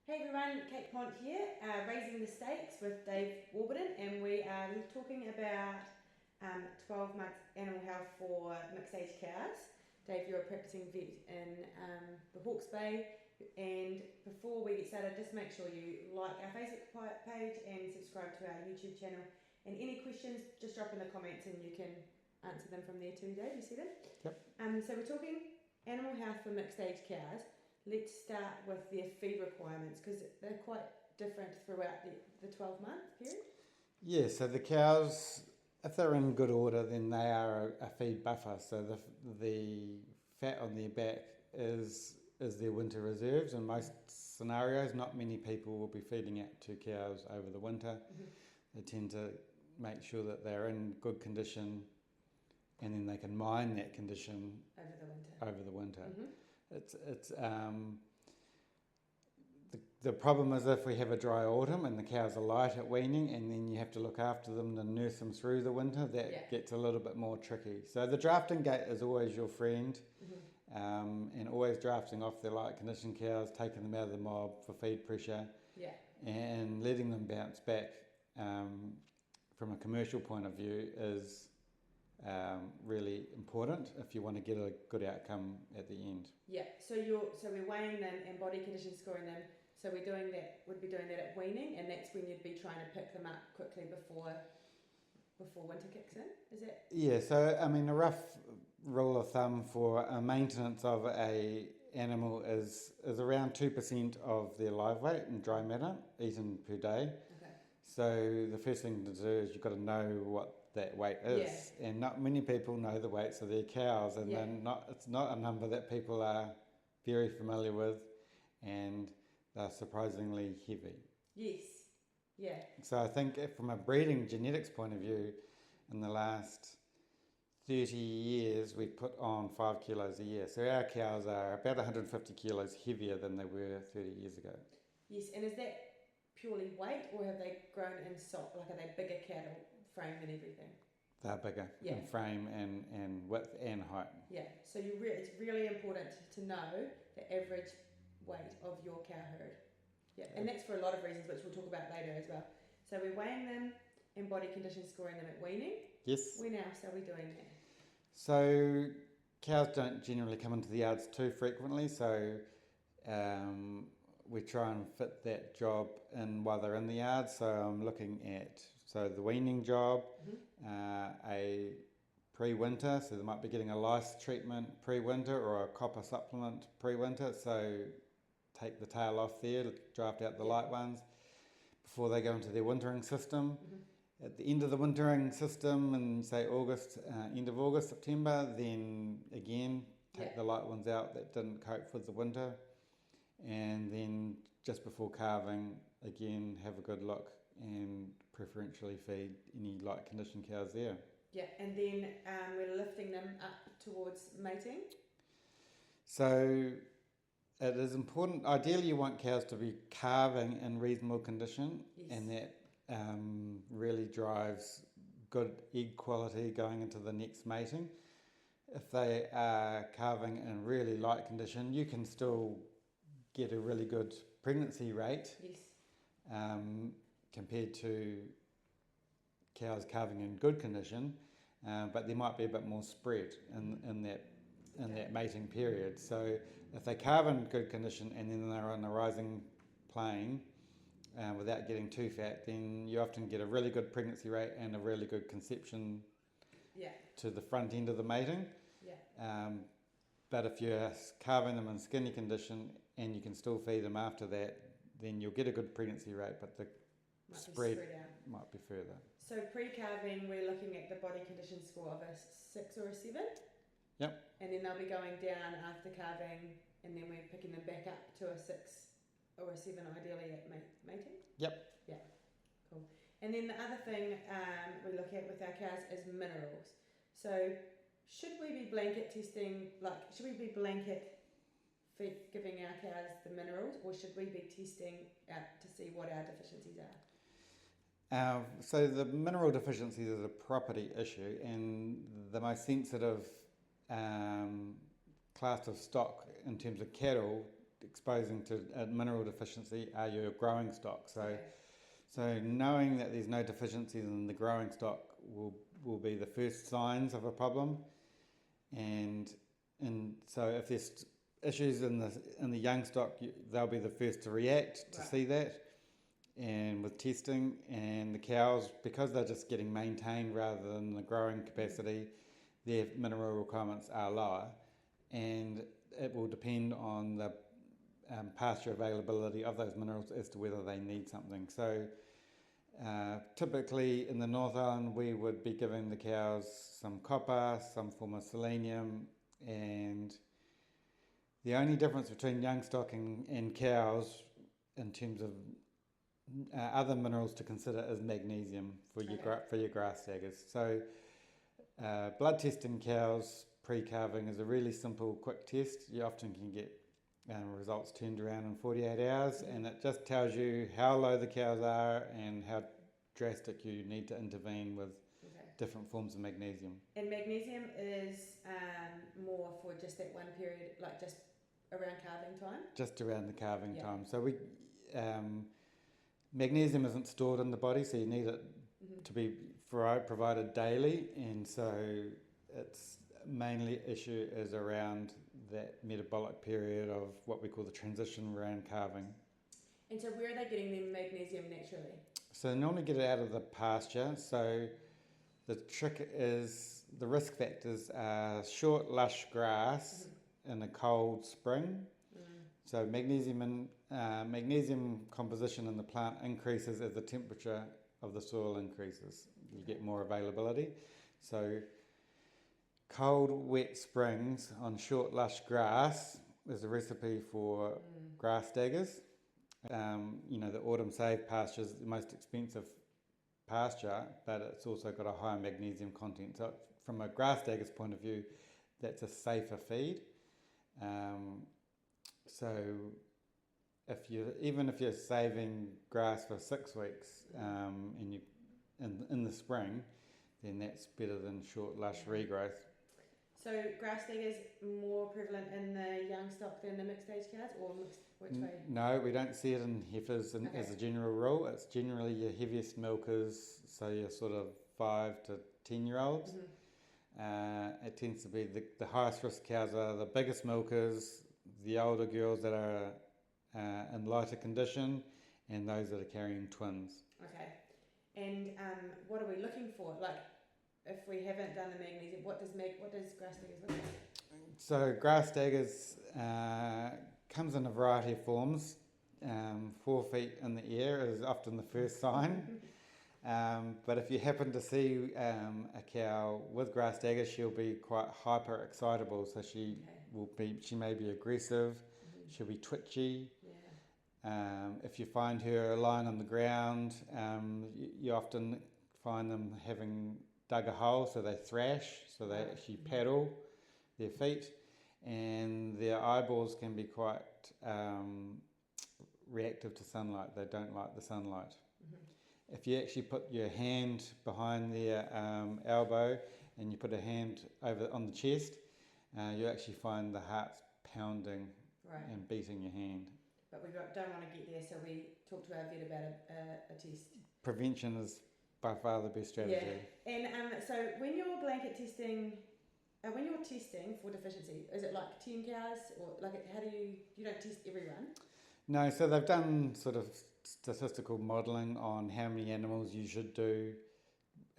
Hey everyone, Kate Pont here, Raising the Stakes with Dave Warburton, and we are talking about 12 months animal health for mixed age cows. Dave, you're a practicing vet in the Hawke's Bay, and before we get started, just make sure you like our Facebook page and subscribe to our YouTube channel. And any questions, just drop in the comments and you can answer them from there too, Dave. You see them? Yep. So we're talking animal health for mixed age cows. Let's start with their feed requirements because they're quite different throughout the 12-month period. Yeah, so the cows, if they're in good order, then they are a feed buffer. So the fat on their back is their winter reserves. In most scenarios, not many people will be feeding out to cows over the winter. Mm-hmm. They tend to make sure that they're in good condition, and then they can mine that condition over the winter. Mm-hmm. The problem is if we have a dry autumn and the cows are light at weaning and then you have to look after them and nurse them through the winter, that gets a little bit more tricky. So the drafting gate is always your friend, and always drafting off their light condition cows, taking them out of the mob for feed pressure, and letting them bounce back from a commercial point of view is really important if you want to get a good outcome at the end. Yeah, so we're weighing them and body condition scoring them. So we'd be doing that at weaning, and that's when you'd be trying to pick them up quickly before winter kicks in. Is that? Yeah. So I mean, a rough rule of thumb for a maintenance of a animal is around 2% of their live weight in dry matter eaten per day. Okay. So the first thing to do is you've got to know what that weight is, and not many people know the weights of their cows, and it's not a number that people are very familiar with, and they're surprisingly heavy. Yes. Yeah. So I think from a breeding genetics point of view, in the last 30 years we've put on 5 kilos a year. So our cows are about 150 kilos heavier than they were 30 years ago. Yes, and is that purely weight, or have they grown in stock? Like, are they bigger cattle, frame and everything? They're bigger in frame and width and height. Yeah, so it's really important to know the average weight of your cow herd. Yeah, and that's for a lot of reasons, which we'll talk about later as well. So we're weighing them and body condition scoring them at weaning. Yes. When else are we doing that? So cows don't generally come into the yards too frequently, so we try and fit that job in while they're in the yard. So I'm looking at the weaning job, a pre-winter, so they might be getting a lice treatment pre-winter or a copper supplement pre-winter. So take the tail off there to draft out the light ones before they go into their wintering system. At the end of the wintering system, in say August, end of August, September, then again take the light ones out that didn't cope with the winter, and then just before calving, again have a good look and preferentially feed any light condition cows there. Yeah, and then we're lifting them up towards mating. So it is important. Ideally, you want cows to be calving in reasonable condition, and that really drives good egg quality going into the next mating. If they are calving in really light condition, you can still get a really good pregnancy rate compared to cows calving in good condition, but there might be a bit more spread in that mating period. So if they calve in good condition and then they're on a rising plane without getting too fat, then you often get a really good pregnancy rate and a really good conception to the front end of the mating. But if you're calving them in skinny condition and you can still feed them after that, then you'll get a good pregnancy rate, but the spread might be further. So pre-calving, we're looking at the body condition score of a 6 or a 7. Yep. And then they'll be going down after calving, and then we're picking them back up to a 6 or a 7, ideally at mating. Yep. Yeah. Cool. And then the other thing we look at with our cows is minerals. So should we be blanket testing, should we be giving our cows the minerals, or should we be testing out to see what our deficiencies are? So the mineral deficiencies is a property issue, and the most sensitive class of stock in terms of cattle exposing to a mineral deficiency are your growing stock. So, Okay. so knowing that there's no deficiencies in the growing stock will be the first signs of a problem, and so if there's issues in the young stock, they'll be the first to react to see that, and with testing. And the cows, because they're just getting maintained rather than the growing capacity, their mineral requirements are lower, and it will depend on the pasture availability of those minerals as to whether they need something. So typically in the North Island we would be giving the cows some copper, some form of selenium, and the only difference between young stock and cows in terms of other minerals to consider is magnesium for your grass staggers. So blood testing cows pre-calving is a really simple, quick test. You often can get results turned around in 48 hours, and it just tells you how low the cows are and how drastic you need to intervene with different forms of magnesium. And magnesium is more for just that one period, like just around calving time? Just around the calving time. So we magnesium isn't stored in the body, so you need it to be provided daily, and so its mainly issue is around that metabolic period of what we call the transition around calving. And so where are they getting their magnesium naturally? So they normally get it out of the pasture. So the trick is, the risk factors are short lush grass in a cold spring. So magnesium composition in the plant increases as the temperature of the soil increases. You get more availability. So cold, wet springs on short, lush grass is a recipe for grass staggers. The autumn save pasture is the most expensive pasture, but it's also got a higher magnesium content. So from a grass stagger's point of view, that's a safer feed. So even if you're saving grass for 6 weeks and you in the spring, then that's better than short, lush regrowth. So grass staggers more prevalent in the young stock than the mixed age cows, or which way? No, we don't see it in heifers as a general rule. It's generally your heaviest milkers, so your sort of 5 to 10 year olds. It tends to be the highest risk cows are the biggest milkers, the older girls that are in lighter condition, and those that are carrying twins. Okay. And what are we looking for? Like, if we haven't done the magnesium, what does grass staggers look like? So grass staggers comes in a variety of forms. 4 feet in the air is often the first sign. But if you happen to see a cow with grass staggers, she'll be quite hyper excitable. So she may be aggressive. She'll be twitchy. If you find her lying on the ground, you often find them having dug a hole, so they thrash, so they actually paddle their feet, and their eyeballs can be quite reactive to sunlight. They don't like the sunlight. If you actually put your hand behind their elbow and you put a hand over on the chest, you actually find the heart's pounding and beating your hand. But we don't want to get there, so we talk to our vet about a test. Prevention is by far the best strategy. Yeah. And so when you're blanket testing, when you're testing for deficiency, is it like 10 cows, or like how do you don't test everyone? No, so they've done sort of statistical modelling on how many animals you should do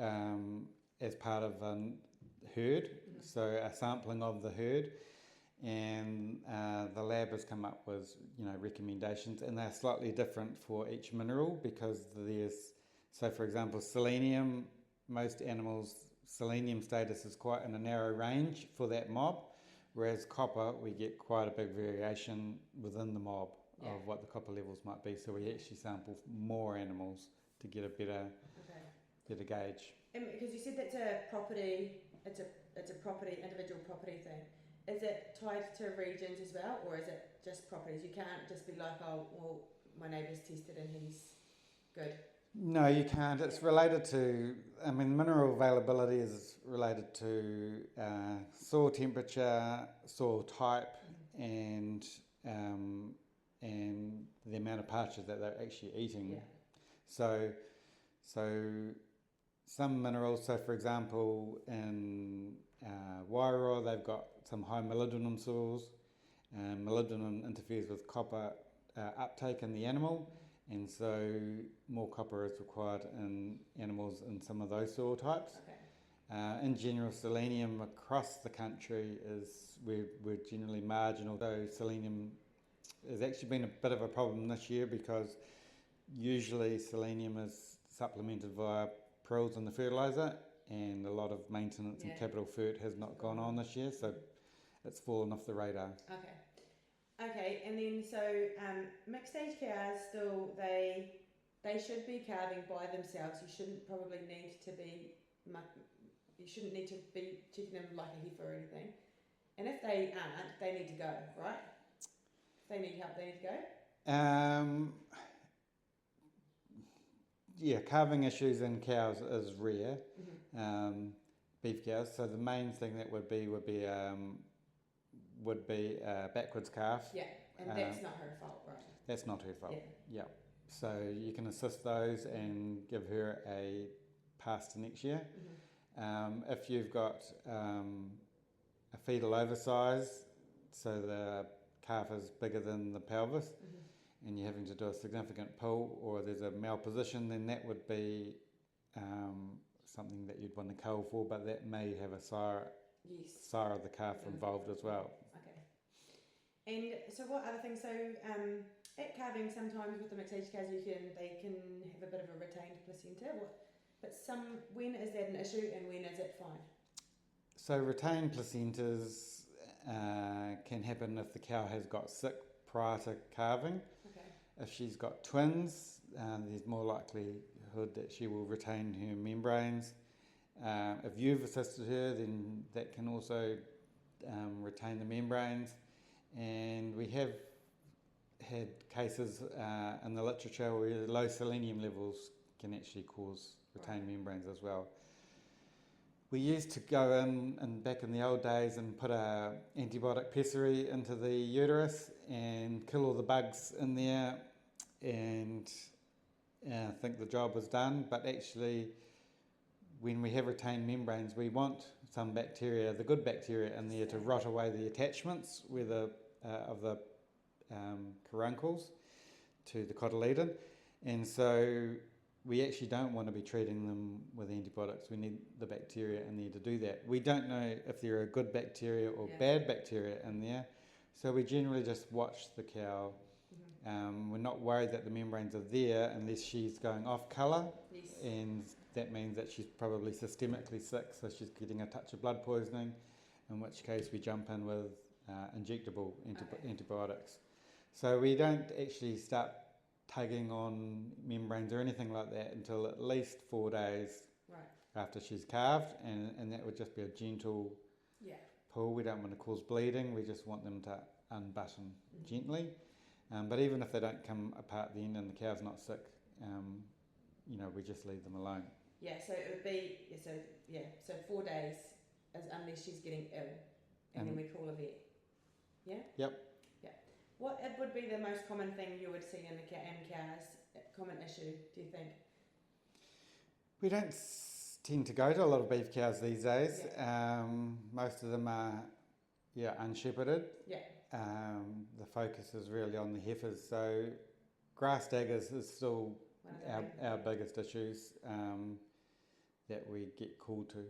as part of a herd, so a sampling of the herd, and the lab has come up with recommendations, and they're slightly different for each mineral, because so for example, selenium, most animals' selenium status is quite in a narrow range for that mob, whereas copper, we get quite a big variation within the mob of what the copper levels might be. So we actually sample more animals to get a better gauge. And because you said that's a property, it's a property, individual property thing. Is it tied to regions as well, or is it just properties? You can't just be like, oh, well, my neighbour's tested and he's good. No, you can't. It's related to, mineral availability is related to soil temperature, soil type, and and the amount of pasture that they're actually eating. Yeah. So some minerals, so for example in Wairoa they've got some high molybdenum soils, and molybdenum interferes with copper uptake in the animal, and so more copper is required in animals in some of those soil types. Okay. In general, selenium across the country we're generally marginal, so selenium has actually been a bit of a problem this year because usually selenium is supplemented via prills in the fertiliser, and a lot of maintenance and capital fert has not gone on this year, so it's fallen off the radar. Okay, and then so mixed age cows still they should be calving by themselves. You shouldn't need to be checking them like a heifer or anything. And if they aren't, they need to go, right? If they need help, they need to go. Yeah, calving issues in cows is rare. Beef cows. So the main thing that would be backwards calf. Yeah, and that's not her fault, right? That's not her fault. Yeah. So you can assist those and give her a pass to next year. If you've got a fetal oversize, so the calf is bigger than the pelvis, and you're having to do a significant pull, or there's a malposition, then that would be something that you'd want to cull for, but that may have a sire of the calf involved as well. Okay. And so what other things? So at calving, sometimes with the mixed age cows, they can have a bit of a retained placenta. When is that an issue and when is it fine? So retained placentas can happen if the cow has got sick prior to calving. Okay. If she's got twins, there's more likelihood that she will retain her membranes. If you've assisted her, then that can also retain the membranes. And we have had cases in the literature where low selenium levels can actually cause retained membranes as well. We used to go in and back in the old days and put a antibiotic pessary into the uterus and kill all the bugs in there, and I think the job was done. But actually, when we have retained membranes, we want some bacteria, the good bacteria in there, to rot away the attachments of the caruncles to the cotyledon, and so we actually don't want to be treating them with antibiotics. We need the bacteria in there to do that. We don't know if there are good bacteria or bad bacteria in there, so we generally just watch the cow. We're not worried that the membranes are there unless she's going off colour, and that means that she's probably systemically sick, so she's getting a touch of blood poisoning, in which case we jump in with injectable antibiotics. So we don't actually start tugging on membranes or anything like that until at least 4 days after she's calved, and that would just be a gentle pull. We don't want to cause bleeding, we just want them to unbutton gently. But even if they don't come apart then and the cow's not sick, we just leave them alone. Yeah, so it would be, so 4 days unless she's getting ill, and then we call a vet. Yeah? Yep. What would be the most common thing you would see in cows, common issue, do you think? We don't tend to go to a lot of beef cows these days. Most of them are unshepherded. The focus is really on the heifers, so grass daggers is still our biggest issues that we get called to.